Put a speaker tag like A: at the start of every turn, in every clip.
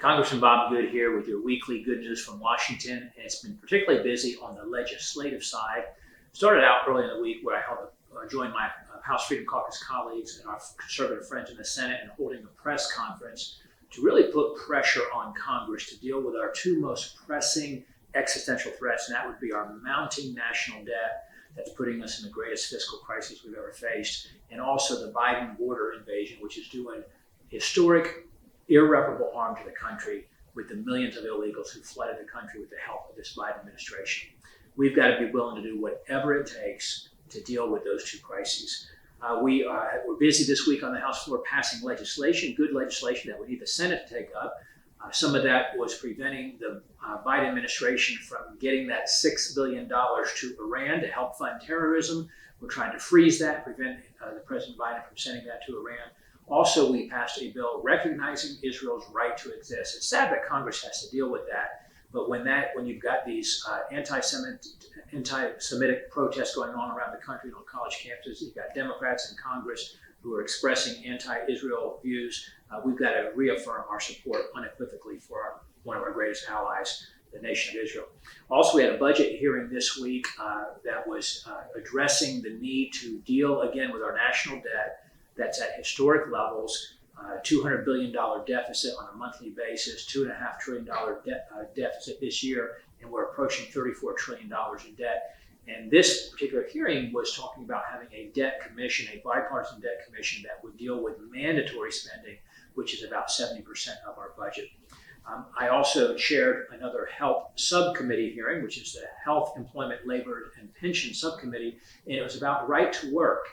A: Congressman Bob Good here with your weekly good news from Washington. And it's been particularly busy on the legislative side. Started out early in the week where I joined my House Freedom Caucus colleagues and our conservative friends in the Senate in holding a press conference to really put pressure on Congress to deal with our two most pressing existential threats, and that would be our mounting national debt that's putting us in the greatest fiscal crisis we've ever faced, and also the Biden border invasion, which is doing historic, irreparable harm to the country with the millions of illegals who flooded the country with the help of this Biden administration. We've got to be willing to do whatever it takes to deal with those two crises. We're busy this week on the House floor passing legislation, good legislation that we need the Senate to take up. Some of that was preventing the Biden administration from getting that $6 billion to Iran to help fund terrorism. We're trying to freeze that, prevent the President Biden from sending that to Iran. Also, we passed a bill recognizing Israel's right to exist. It's sad that Congress has to deal with that, but when you've got these anti-Semitic protests going on around the country on college campuses, you've got Democrats in Congress who are expressing anti-Israel views, we've got to reaffirm our support unequivocally for one of our greatest allies, the nation of Israel. Also, we had a budget hearing this week that was addressing the need to deal again with our national debt that's at historic levels, $200 billion deficit on a monthly basis, $2.5 trillion deficit this year, and we're approaching $34 trillion in debt. And this particular hearing was talking about having a debt commission, a bipartisan debt commission that would deal with mandatory spending, which is about 70% of our budget. I also chaired another health subcommittee hearing, which is the Health, Employment, Labor, and Pension Subcommittee, and it was about right to work.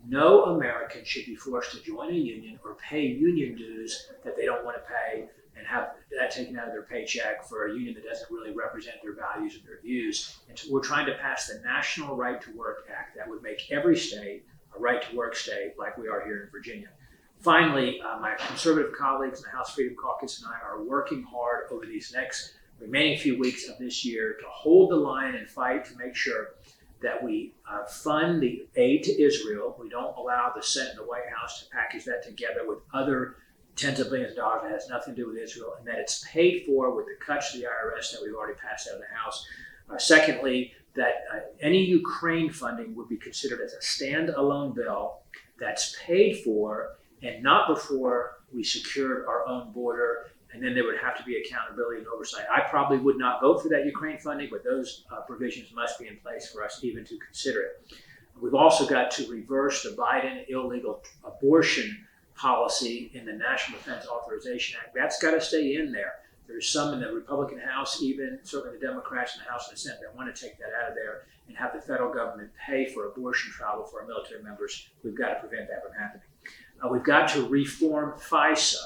A: No American should be forced to join a union or pay union dues that they don't want to pay and have that taken out of their paycheck for a union that doesn't really represent their values and their views. And so we're trying to pass the National Right to Work Act that would make every state a right to work state like we are here in Virginia. Finally, my conservative colleagues in the House Freedom Caucus and I are working hard over these next remaining few weeks of this year to hold the line and fight to make sure that we fund the aid to Israel. We don't allow the Senate and the White House to package that together with other tens of billions of dollars that has nothing to do with Israel, and that it's paid for with the cuts to the IRS that we've already passed out of the House. Secondly, that any Ukraine funding would be considered as a standalone bill that's paid for and not before we secured our own border, and then there would have to be accountability and oversight. I probably would not vote for that Ukraine funding, but those provisions must be in place for us even to consider it. We've also got to reverse the Biden illegal abortion policy in the National Defense Authorization Act. That's got to stay in there. There's some in the Republican House, even certainly the Democrats in the House and the Senate, that want to take that out of there and have the federal government pay for abortion travel for our military members. We've got to prevent that from happening. We've got to reform FISA,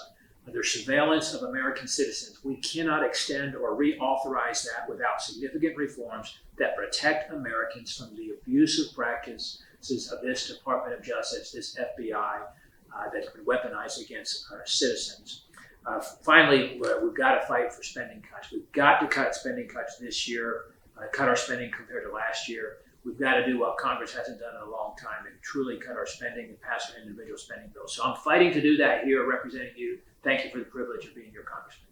A: their surveillance of American citizens. We cannot extend or reauthorize that without significant reforms that protect Americans from the abusive practices of this Department of Justice, this FBI, that's been weaponized against our citizens. Finally, we've got to fight for spending cuts. We've got to cut spending cuts this year, cut our spending compared to last year. We've got to do what Congress hasn't done in a long time and truly cut our spending and pass our individual spending bills. So I'm fighting to do that here, representing you. Thank you for the privilege of being your congressman.